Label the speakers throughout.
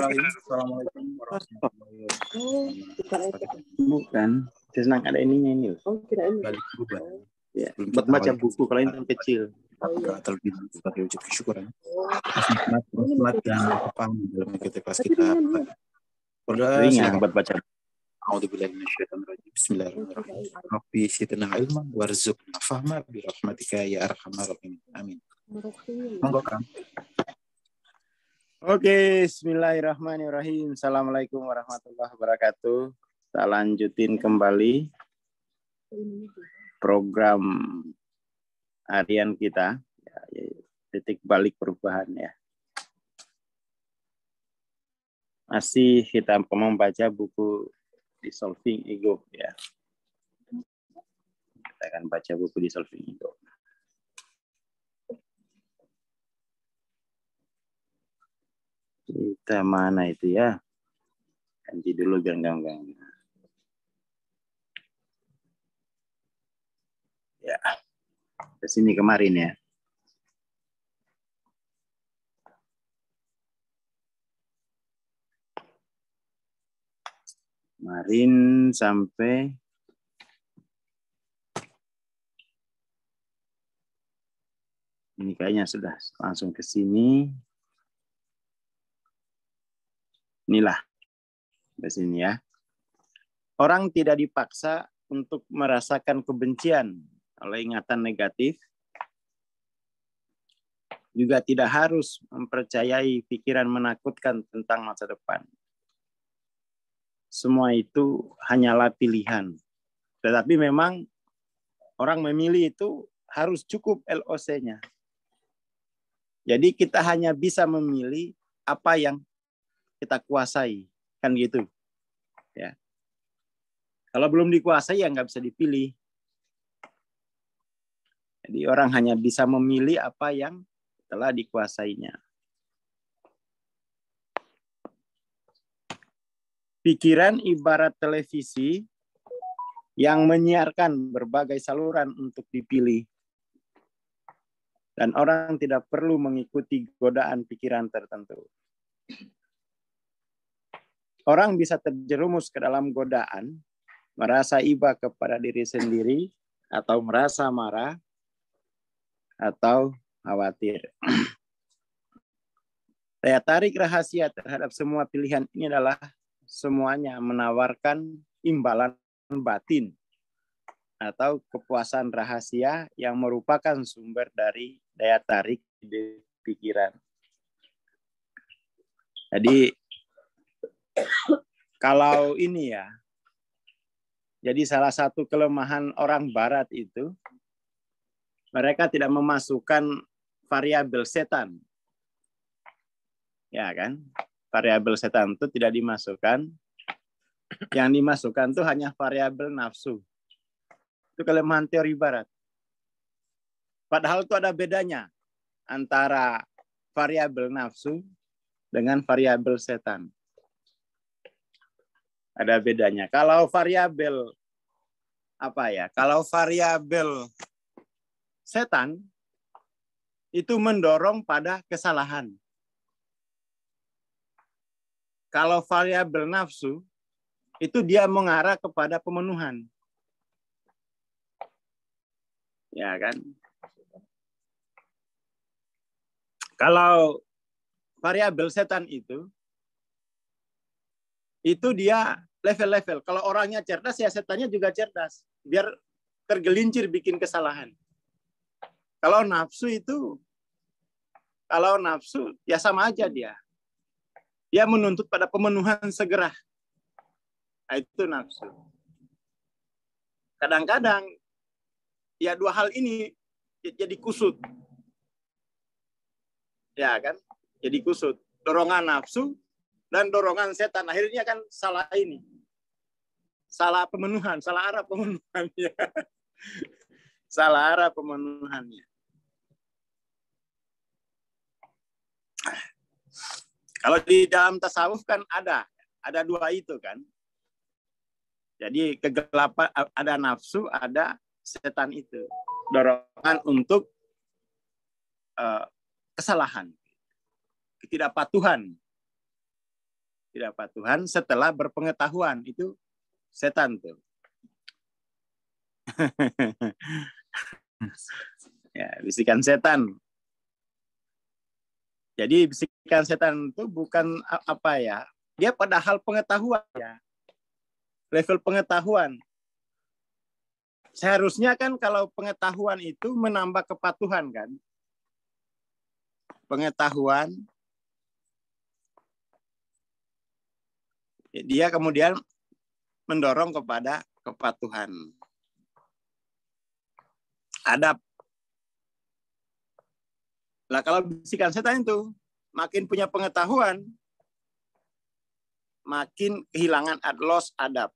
Speaker 1: Bismillahirrahmanirrahim. Assalamualaikum warahmatullahi wabarakatuh.
Speaker 2: Bukan. Senang ada ininya ini.
Speaker 3: Oh, kirain.
Speaker 1: Balik berubah.
Speaker 2: Ya, buat baca buku kalau ini kecil.
Speaker 1: Apakah terlebih dahulu sebagai wujud kesyukuran? Rahmat dan kepahaman dalam mengikuti kelas kita. Udah
Speaker 2: Ringan buat baca.
Speaker 1: A'udzubillahi minasyaitonirrajim. Bismillahirrahmanirrahim. Rabbi zidna ilma warzuqna fahma bi rahmatika ya arhamar rahimin. Amin. Monggo Kang.
Speaker 2: Oke, bismillahirrahmanirrahim. Assalamualaikum warahmatullahi wabarakatuh. Kita lanjutin kembali program harian kita, ya, titik balik perubahan ya. Masih kita membaca buku Dissolving Ego ya. Kita akan baca buku Dissolving Ego. Kita mana itu ya? Ganti dulu biar enggak. Ya, ke sini kemarin ya. Kemarin sampai ini kayaknya sudah langsung ke sini. Inilah di sini ya. Orang tidak dipaksa untuk merasakan kebencian oleh ingatan negatif. Juga tidak harus mempercayai pikiran menakutkan tentang masa depan. Semua itu hanyalah pilihan. Tetapi memang orang memilih itu harus cukup LOC-nya. Jadi kita hanya bisa memilih apa yang kita kuasai, kan gitu. Ya. Kalau belum dikuasai ya nggak bisa dipilih. Jadi orang hanya bisa memilih apa yang telah dikuasainya. Pikiran ibarat televisi yang menyiarkan berbagai saluran untuk dipilih. Dan orang tidak perlu mengikuti godaan pikiran tertentu. Orang bisa terjerumus ke dalam godaan, merasa iba kepada diri sendiri, atau merasa marah, atau khawatir. Daya tarik rahasia terhadap semua pilihan ini adalah semuanya menawarkan imbalan batin atau kepuasan rahasia yang merupakan sumber dari daya tarik di pikiran. Jadi kalau ini ya, jadi salah satu kelemahan orang Barat itu, mereka tidak memasukkan variabel setan. Ya kan? Variabel setan itu tidak dimasukkan. Yang dimasukkan itu hanya variabel nafsu. Itu kelemahan teori Barat. Padahal itu ada bedanya antara variabel nafsu dengan variabel setan. Ada bedanya. Kalau variabel apa ya? Kalau variabel setan itu mendorong pada kesalahan. Kalau variabel nafsu itu dia mengarah kepada pemenuhan. Ya kan? Kalau variabel setan itu dia level-level. Kalau orangnya cerdas, ya setannya juga cerdas. Biar tergelincir bikin kesalahan. Kalau nafsu ya sama aja dia. Dia menuntut pada pemenuhan segera. Nah, itu nafsu. Kadang-kadang, ya dua hal ini jadi kusut. Ya kan? Jadi kusut. Dorongan nafsu dan dorongan setan. Akhirnya kan salah ini. Salah pemenuhan, salah arah pemenuhannya. Salah arah pemenuhannya. Kalau di dalam tasawuf kan ada dua itu kan. Jadi kegelapan, ada nafsu, ada setan itu. Dorongan untuk kesalahan, ketidakpatuhan. ketidakpatuhan setelah berpengetahuan, itu setan tuh. Ya, bisikan setan. Jadi bisikan setan itu bukan apa ya, dia padahal pengetahuan ya, level pengetahuan. Seharusnya kan kalau pengetahuan itu menambah kepatuhan kan. Pengetahuan, dia kemudian mendorong kepada kepatuhan. Adab. Lah kalau bisikan setan itu makin punya pengetahuan, makin kehilangan loss adab.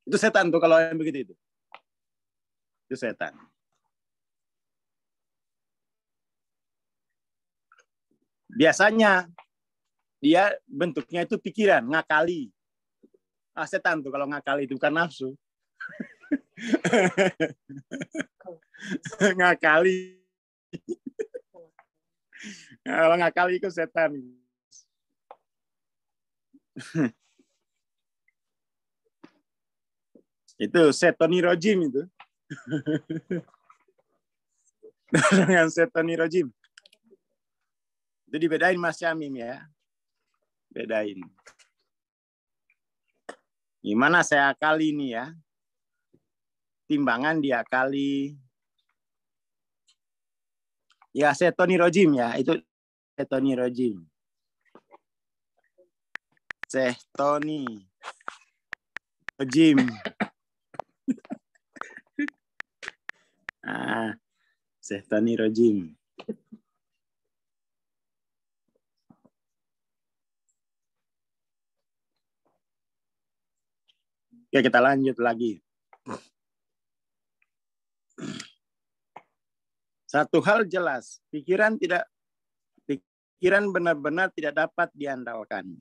Speaker 2: Itu setan tuh kalau yang begitu itu. Itu setan. Biasanya dia bentuknya itu pikiran, ngakali. Setan tuh kalau ngakali itu bukan nafsu. Ngakali. Kalau ngakali itu setan. Itu setonirojim itu. Dengan setonirojim. Itu dibedain Mas Syamim ya. Bedain. Gimana saya akali ini ya? Timbangan diakali. Ya setonirojim ya. Itu setonirojim. Setonirojim. Setonirojim. Oke, kita lanjut lagi. Satu hal jelas, pikiran benar-benar tidak dapat diandalkan.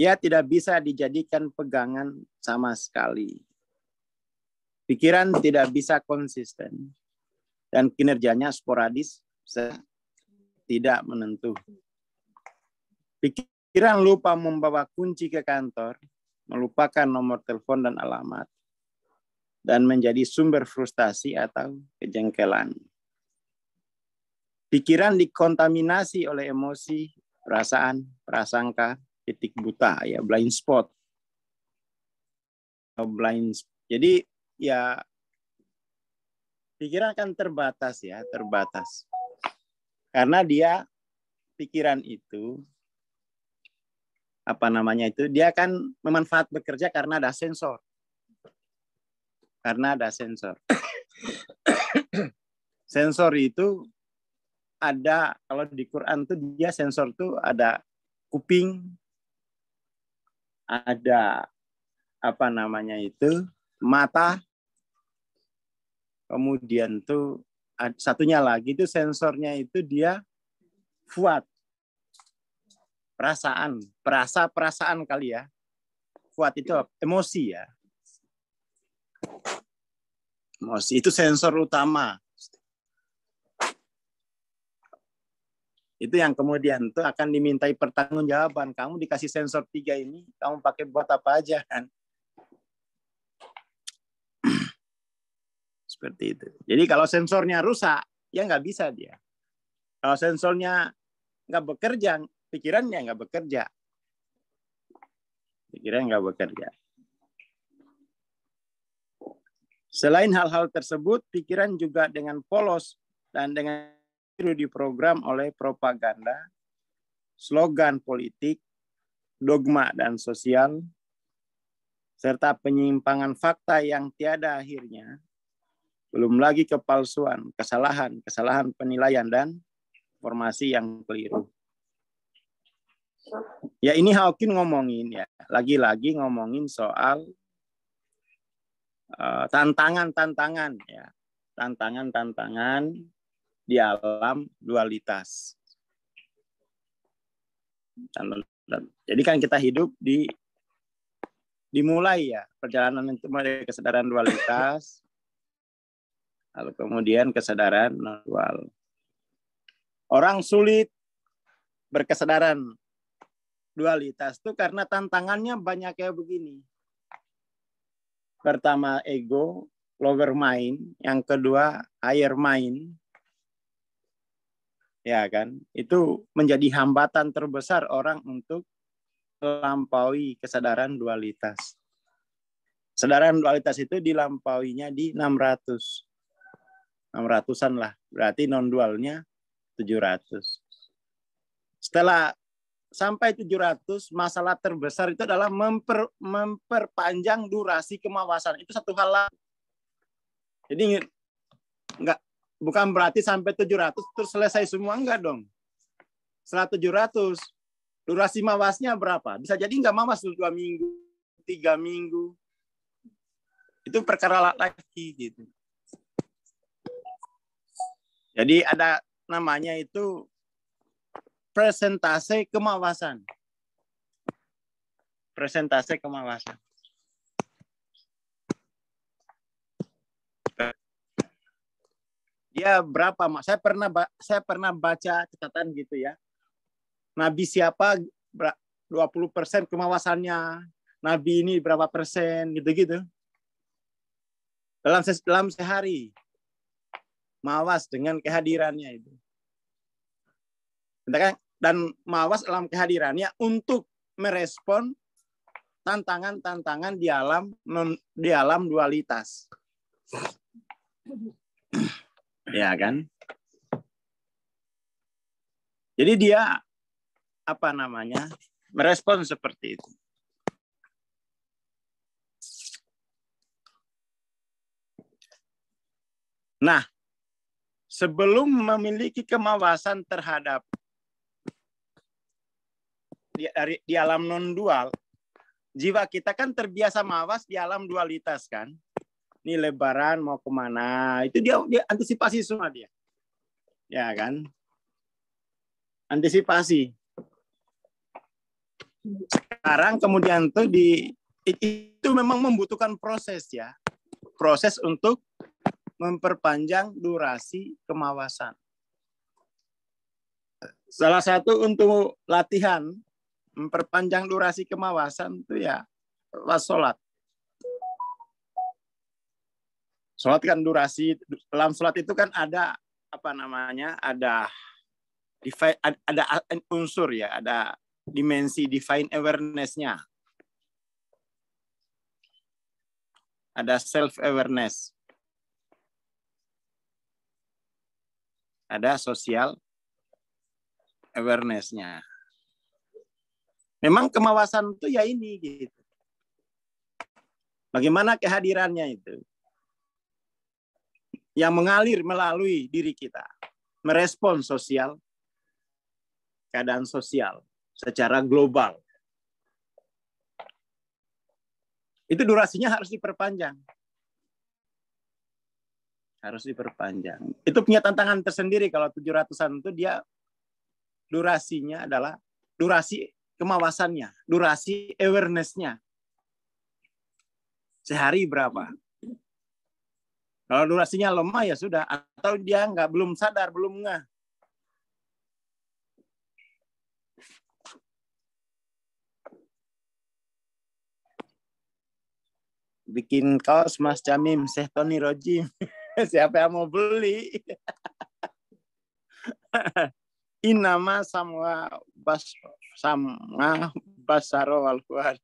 Speaker 2: Ia tidak bisa dijadikan pegangan sama sekali. Pikiran tidak bisa konsisten dan kinerjanya sporadis, tidak menentu. Pikiran lupa membawa kunci ke kantor, melupakan nomor telepon dan alamat, dan menjadi sumber frustasi atau kejengkelan. Pikiran dikontaminasi oleh emosi, perasaan, prasangka, titik buta, ya blind spot. Jadi ya pikiran kan terbatas ya, terbatas. Karena dia pikiran itu dia kan memanfaat bekerja karena ada sensor. Karena ada sensor. Sensor itu ada, kalau di Quran tuh dia sensor tuh ada kuping, ada mata, kemudian tuh satunya lagi itu sensornya itu dia fuad, perasaan kali ya. Fuad itu emosi ya. Emosi itu sensor utama. Itu yang kemudian tuh akan dimintai pertanggungjawaban. Kamu dikasih sensor 3 ini, kamu pakai buat apa aja kan? Seperti itu. Jadi kalau sensornya rusak, ya nggak bisa dia. Kalau sensornya nggak bekerja, pikirannya nggak bekerja. Pikiran nggak bekerja. Selain hal-hal tersebut, pikiran juga dengan polos dan dengan diprogram oleh propaganda, slogan politik, dogma dan sosial, serta penyimpangan fakta yang tiada akhirnya, belum lagi kepalsuan, kesalahan penilaian, dan informasi yang keliru. Ya ini Hawking ngomongin ya, lagi-lagi ngomongin soal tantangan-tantangan ya, tantangan-tantangan di alam dualitas. Jadi kan kita hidup dimulai ya perjalanan itu mulai kesadaran dualitas, Lalu kemudian kesadaran non dual. Orang sulit berkesadaran dualitas itu karena tantangannya banyak kayak begini. Pertama ego, lower mind, yang kedua higher mind. Ya kan? Itu menjadi hambatan terbesar orang untuk melampaui kesadaran dualitas. Kesadaran dualitas itu dilampauinya di 600. 600-an lah. Berarti non-dualnya 700. Setelah sampai 700, masalah terbesar itu adalah memperpanjang durasi kemawasan. Itu satu hal. Jadi bukan berarti sampai 700 terus selesai semua, enggak dong. Setelah 700, durasi mawasnya berapa? Bisa jadi enggak mawas 2 minggu, 3 minggu. Itu perkara lagi gitu. Jadi ada namanya itu persentase kemawasan. Persentase kemawasan. Dia berapa? Saya pernah baca catatan gitu ya. Nabi siapa 20% kemawasannya. Nabi ini berapa persen gitu-gitu. Dalam sehari. Mawas dengan kehadirannya itu. Dan mawas dalam kehadirannya untuk merespon tantangan-tantangan di alam dualitas. Ya kan? Jadi dia merespon seperti itu. Nah, sebelum memiliki kemawasan terhadap di alam non-dual, jiwa kita kan terbiasa mawas di alam dualitas kan. Ini lebaran mau kemana? Itu dia antisipasi semua dia. Ya kan? Antisipasi. Sekarang kemudian itu memang membutuhkan proses ya. Proses untuk memperpanjang durasi kemawasan. Salah satu untuk latihan memperpanjang durasi kemawasan itu ya pas sholat. Sholat kan durasi, dalam sholat itu kan ada ada unsur ya, ada dimensi divine awareness-nya. Ada self awareness. Ada social awareness-nya. Memang kemawasan itu ya ini gitu. Bagaimana kehadirannya itu? Yang mengalir melalui diri kita. Merespon sosial, keadaan sosial secara global. Itu durasinya harus diperpanjang. Harus diperpanjang. Itu punya tantangan tersendiri kalau 700-an itu dia durasinya adalah durasi kemawasannya, durasi awareness-nya. Sehari berapa? Kalau durasinya lemah ya sudah, atau dia belum sadar, belum ngeh. Bikin kaos Mas Jamim, Syekh Tony Rojim. Siapa yang mau beli? Inama sama basaro wal fuad.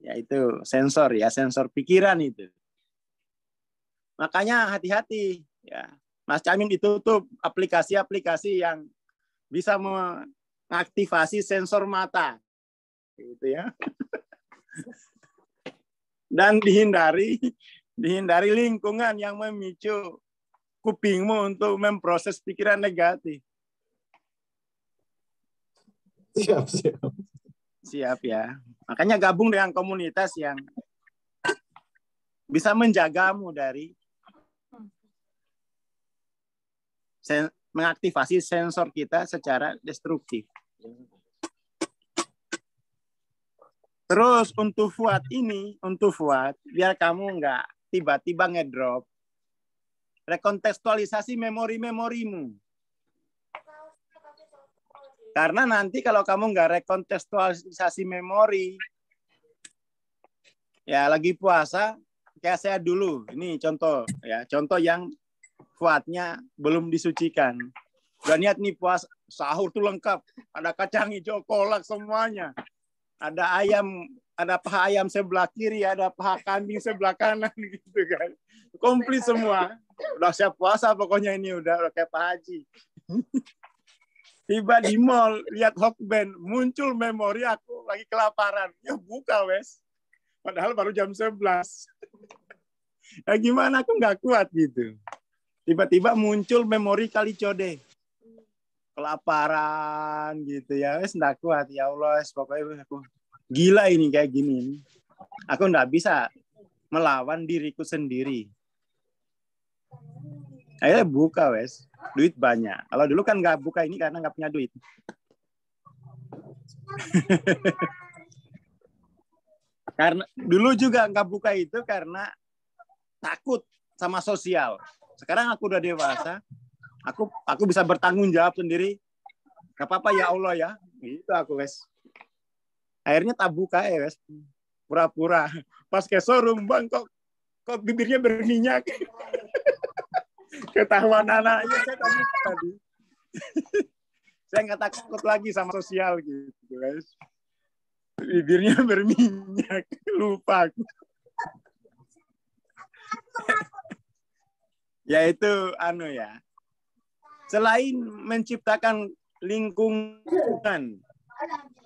Speaker 2: Yaitu sensor ya, sensor pikiran itu. Makanya hati-hati ya. Mas Jamim ditutup aplikasi-aplikasi yang bisa mengaktifasi sensor mata. Gitu ya. Dan dihindari lingkungan yang memicu kupingmu untuk memproses pikiran negatif. Siap ya. Makanya gabung dengan komunitas yang bisa menjagamu dari mengaktifasi sensor kita secara destruktif. Terus untuk Fuad biar kamu nggak tiba-tiba ngedrop. rekontekstualisasi memori-memorimu. Karena nanti kalau kamu nggak rekontekstualisasi memori, ya lagi puasa, kayak saya dulu, ini contoh ya, contoh yang fuadnya belum disucikan. Udah niat nih puasa, sahur tuh lengkap, ada kacang hijau, kolak semuanya, ada ayam, ada paha ayam sebelah kiri, ada paha kambing sebelah kanan gitu kan, komplit semua. Udah siap puasa pokoknya ini udah kayak Pak Haji. Tiba di mall, lihat Hokben, muncul memori aku lagi kelaparan. Ya buka wes. Padahal baru jam 11. Ya gimana aku nggak kuat gitu. Tiba-tiba muncul memori Kalicode. Kelaparan gitu ya. Wes nggak kuat. Ya Allah, pokoknya aku gila ini kayak gini. Aku nggak bisa melawan diriku sendiri. Akhirnya buka wes. Duit banyak. Kalau dulu kan nggak buka ini karena nggak punya duit. Karena dulu juga nggak buka itu karena takut sama sosial. Sekarang aku udah dewasa, aku bisa bertanggung jawab sendiri. Gak apa-apa ya Allah ya. Gitu aku wes. Akhirnya tak buka ya wes. Pura-pura. Pas ke showroom bang kok bibirnya berminyak. Ketahuan anaknya saya tadi. Saya nggak takut lagi sama sosial gitu guys. Bibirnya berminyak, lupa aku. Yaitu ya. Selain menciptakan lingkungan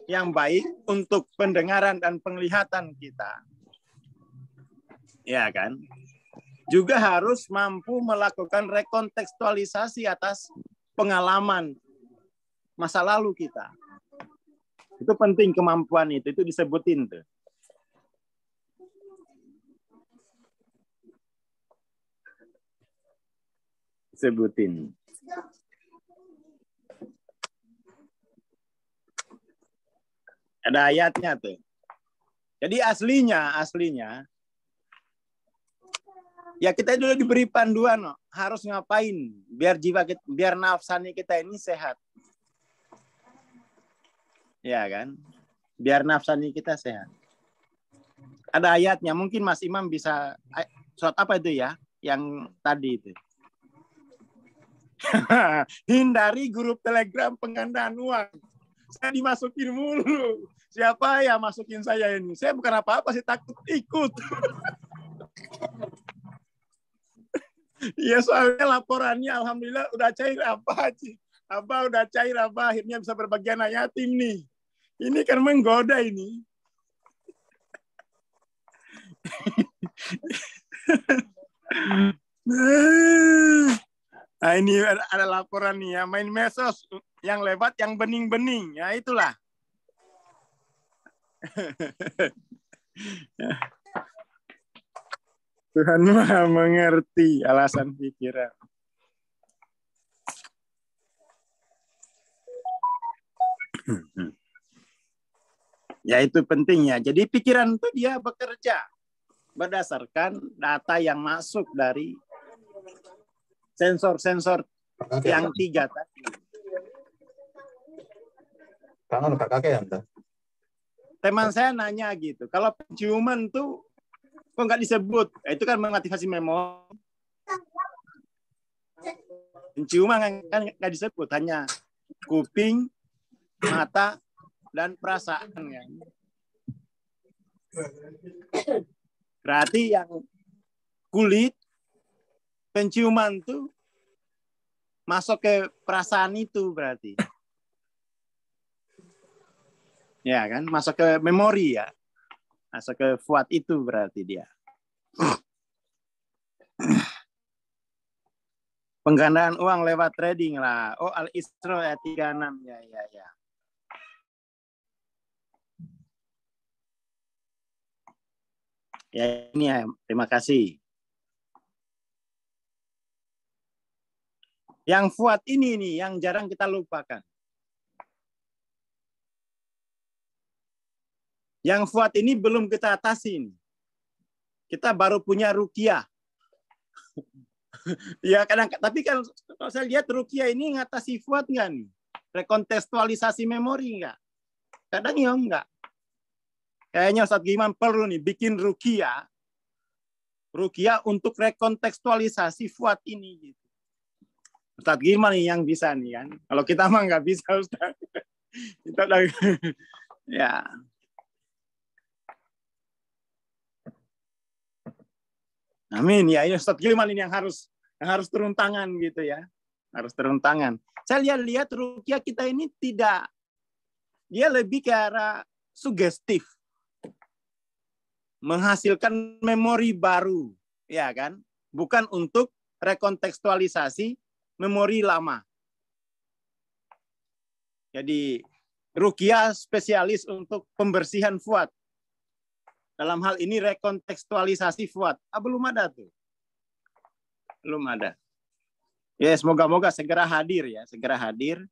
Speaker 2: yang baik untuk pendengaran dan penglihatan kita. Ya kan? Juga harus mampu melakukan rekontekstualisasi atas pengalaman masa lalu kita. Itu penting kemampuan itu disebutin tuh. Sebutin. Ada ayatnya tuh. Jadi aslinya ya kita dulu diberi panduan harus ngapain biar biar nafsani kita ini sehat. Ya kan? Biar nafsani kita sehat. Ada ayatnya, mungkin Mas Imam bisa surat apa itu ya? Yang tadi itu. Hindari grup Telegram penggandaan uang. Saya dimasukin mulu. Siapa ya masukin saya ini? Saya bukan apa-apa sih, takut ikut. Ya soalnya laporannya alhamdulillah udah cair apa sih? Apa udah cair apa akhirnya bisa berbagi anak yatim nih. Ini kan menggoda ini. Nah ini ada laporan nih ya, main medsos yang lewat yang bening-bening. Ya itulah. Tuhan Maha mengerti alasan pikiran. Ya itu pentingnya. Jadi pikiran itu dia bekerja berdasarkan data yang masuk dari sensor-sensor yang 3 tadi.
Speaker 1: Kangen kakak anda.
Speaker 2: Teman saya nanya gitu, kalau penciuman tuh kok nggak disebut? Itu kan mengaktifasi memori. Penciuman kan nggak disebut, hanya kuping, mata, dan perasaan. Kan? Berarti yang kulit, penciuman tuh masuk ke perasaan itu berarti. Ya kan, masuk ke memori ya. Masuk ke fuad itu berarti dia. Penggandaan uang lewat trading lah. Oh, Al-Isra ayat 36. Ya. Ya ini ya, terima kasih. Yang fuad ini nih yang jarang kita lupakan. Yang fuad ini belum kita atasin. Kita baru punya ruqyah. Ya kadang, tapi kan kalau saya lihat ruqyah ini ngatasi fuad nggak nih? Rekontekstualisasi memori nggak? Kadang ya enggak. Kayaknya Ustadz Giman perlu nih bikin ruqyah untuk rekontekstualisasi fuad ini. Gitu. Ustadz Giman nih yang bisa nih kan. Kalau kita mah nggak bisa Ustadz. Kita udah, ya. Amin ya, ini Ustadz Giman ini yang harus turun tangan gitu ya. Harus turun tangan. Saya lihat ruqyah kita ini tidak, dia lebih ke arah sugestif. Menghasilkan memori baru, ya kan? Bukan untuk rekontekstualisasi memori lama. Jadi ruqyah spesialis untuk pembersihan fuad. Dalam hal ini rekontekstualisasi fuad. Belum ada tuh. Belum ada. Ya, semoga-moga segera hadir ya, segera hadir.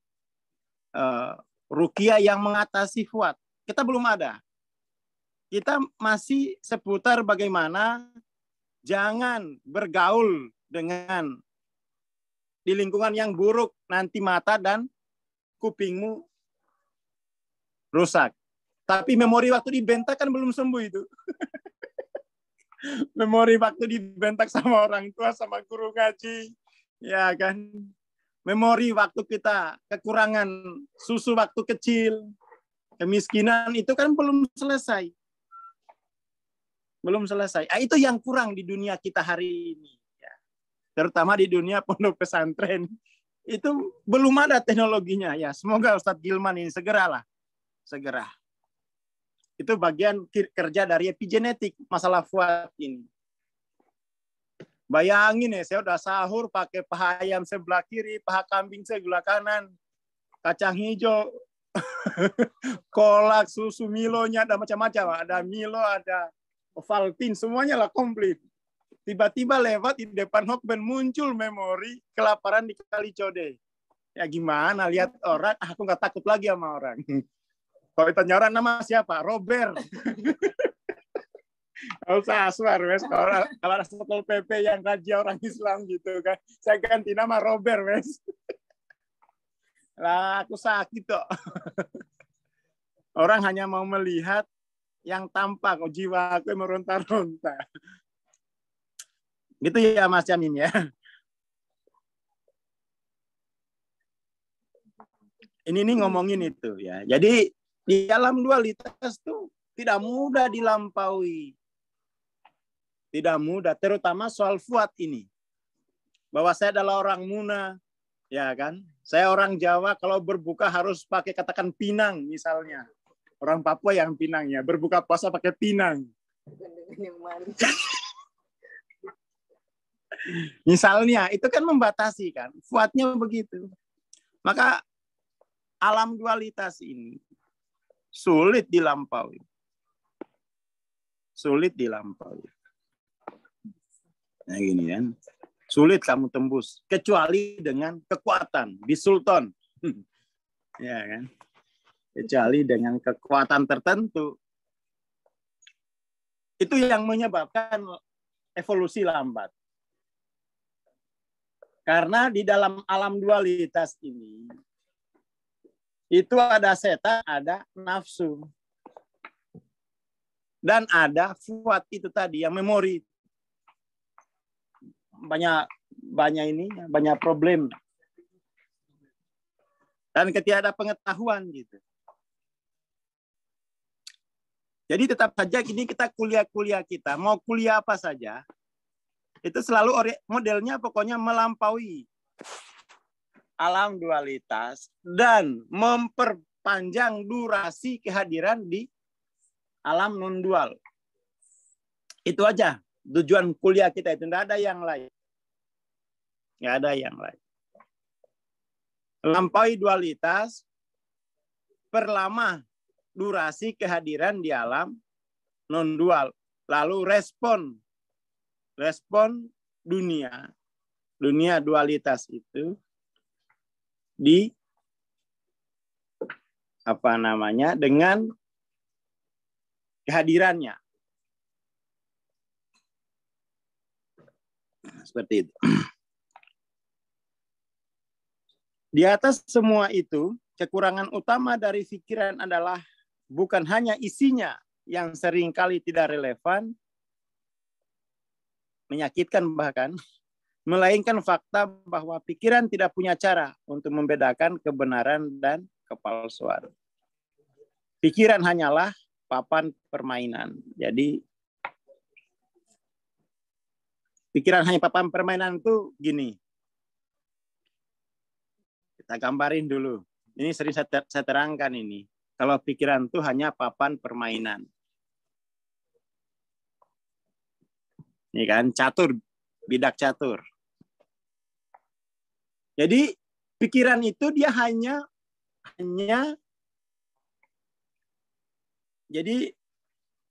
Speaker 2: Ruqyah yang mengatasi fuad. Kita belum ada. Kita masih seputar bagaimana jangan bergaul dengan di lingkungan yang buruk, nanti mata dan kupingmu rusak. Tapi memori waktu dibentak kan belum sembuh itu. Memori waktu dibentak sama orang tua, sama guru ngaji, ya kan. Memori waktu kita kekurangan susu waktu kecil, kemiskinan itu kan belum selesai. Belum selesai. Itu yang kurang di dunia kita hari ini. Ya. Terutama di dunia pondok pesantren. Itu belum ada teknologinya. Ya, semoga Ustadz Gilman ini segera. Itu bagian kerja dari epigenetik, masalah fuad ini. Bayangin ya, saya udah sahur pakai paha ayam sebelah kiri, paha kambing sebelah kanan, kacang hijau, kolak, susu Milonya, ada macam-macam. Ada Milo, ada Ovaltine, semuanya lah komplit. Tiba-tiba lewat di depan Hokben muncul memori kelaparan di Kalicode. Ya gimana, lihat orang, aku nggak takut lagi sama orang. Kalau ditanya orang, nama siapa? Robert. Kalau usah aswar, wes. Kalau ada Satpol PP yang raja orang Islam gitu kan, saya ganti nama Robert, wes. Lah, aku sakit kok. Orang hanya mau melihat yang tampak, kok jiwa aku meronta-ronta. Gitu ya Mas Jamin ya. Ini ngomongin itu ya. Jadi di dalam dualitas tuh tidak mudah dilampaui. Tidak mudah, terutama soal fuad ini. Bahwa saya adalah orang Muna, ya kan? Saya orang Jawa, kalau berbuka harus pakai katakan pinang misalnya. Orang Papua yang pinangnya, berbuka puasa pakai pinang. Misalnya, itu kan membatasi kan. Fuadnya begitu. Maka alam dualitas ini sulit dilampaui. Sulit dilampaui. Nah gini kan. Sulit kamu tembus. Kecuali dengan kekuatan. Bisultan. Ya kan. Kecuali dengan kekuatan tertentu. Itu yang menyebabkan evolusi lambat. Karena di dalam alam dualitas ini, itu ada setan, ada nafsu. Dan ada fuad itu tadi, yang memori. Banyak problem. Dan ketika ada pengetahuan gitu. Jadi tetap saja ini kita kuliah kita, mau kuliah apa saja, itu selalu modelnya pokoknya melampaui alam dualitas dan memperpanjang durasi kehadiran di alam non-dual. Itu aja tujuan kuliah kita, itu tidak ada yang lain. Nggak ada yang lain. Melampaui dualitas, perlama durasi kehadiran di alam non-dual. Lalu respon dunia dualitas itu di dengan kehadirannya. Seperti itu. Di atas semua itu, kekurangan utama dari pikiran adalah bukan hanya isinya yang seringkali tidak relevan, menyakitkan bahkan, melainkan fakta bahwa pikiran tidak punya cara untuk membedakan kebenaran dan kepalsuan. Pikiran hanyalah papan permainan. Jadi, pikiran hanya papan permainan itu gini. Kita gambarin dulu. Ini sering saya terangkan ini. Kalau pikiran itu hanya papan permainan. Ini kan catur, bidak catur. Jadi pikiran itu dia hanya jadi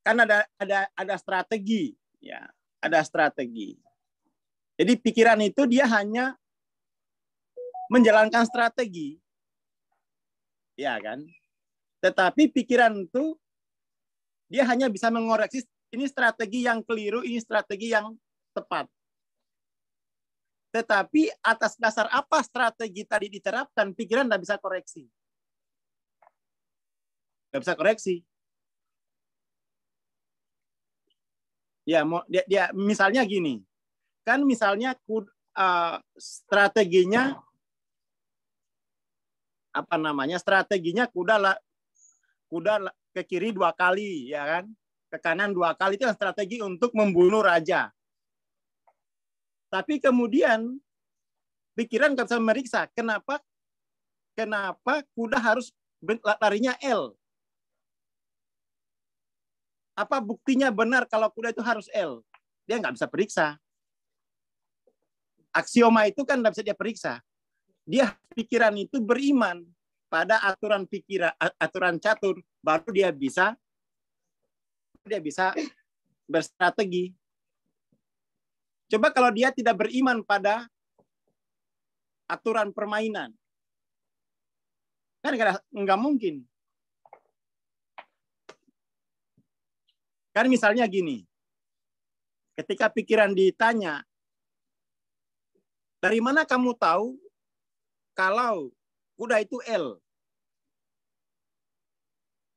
Speaker 2: kan ada strategi, ya, ada strategi. Jadi pikiran itu dia hanya menjalankan strategi. Ya kan? Tetapi pikiran itu dia hanya bisa mengoreksi ini strategi yang keliru, ini strategi yang tepat. Tetapi atas dasar apa strategi tadi diterapkan, pikiran tidak bisa koreksi. Tidak bisa koreksi. Ya, dia misalnya gini. Kan misalnya strateginya apa namanya? Strateginya kuda ke kiri 2 kali, ya kan? Ke kanan 2 kali, itu strategi untuk membunuh raja. Tapi kemudian pikiran nggak bisa memeriksa kenapa kuda harus larinya L. Apa buktinya benar kalau kuda itu harus L? Dia nggak bisa periksa. Aksioma itu kan nggak bisa dia periksa. Dia pikiran itu beriman pada aturan catur, baru dia bisa berstrategi. Coba kalau dia tidak beriman pada aturan permainan, kan nggak mungkin. Kan misalnya gini, ketika pikiran ditanya, dari mana kamu tahu kalau kuda itu L?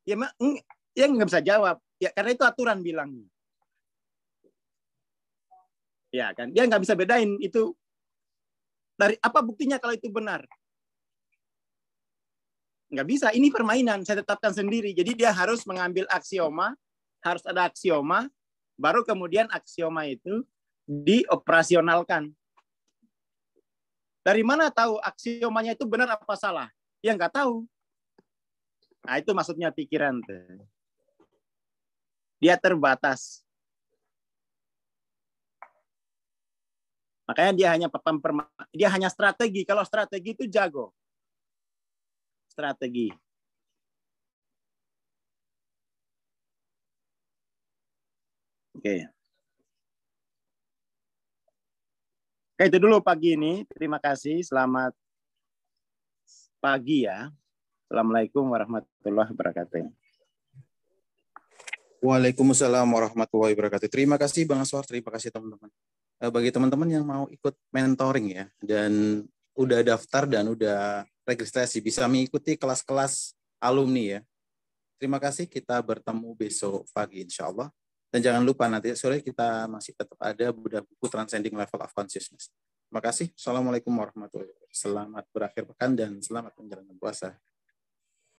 Speaker 2: Ya nggak bisa jawab. Ya karena itu aturan bilangnya. Ya kan, dia nggak bisa bedain itu dari apa buktinya kalau itu benar. Nggak bisa, ini permainan, saya tetapkan sendiri. Jadi dia harus mengambil aksioma, harus ada aksioma, baru kemudian aksioma itu dioperasionalkan. Dari mana tahu aksiomanya itu benar apa salah? Ya nggak tahu. Nah itu maksudnya pikiran. Dia terbatas. Makanya dia hanya strategi. Kalau strategi itu jago. Strategi. Oke. Oke, itu dulu pagi ini. Terima kasih. Selamat pagi ya. Assalamualaikum warahmatullahi wabarakatuh.
Speaker 1: Waalaikumsalam warahmatullahi wabarakatuh. Terima kasih Bang Aswar, terima kasih teman-teman. Bagi teman-teman yang mau ikut mentoring ya, dan udah daftar dan udah registrasi, bisa mengikuti kelas-kelas alumni ya. Terima kasih, kita bertemu besok pagi insya Allah. Dan jangan lupa nanti sore kita masih tetap ada bedah buku Transcending Level of Consciousness. Terima kasih. Assalamualaikum warahmatullahi wabarakatuh. Selamat berakhir pekan dan selamat menjalankan puasa.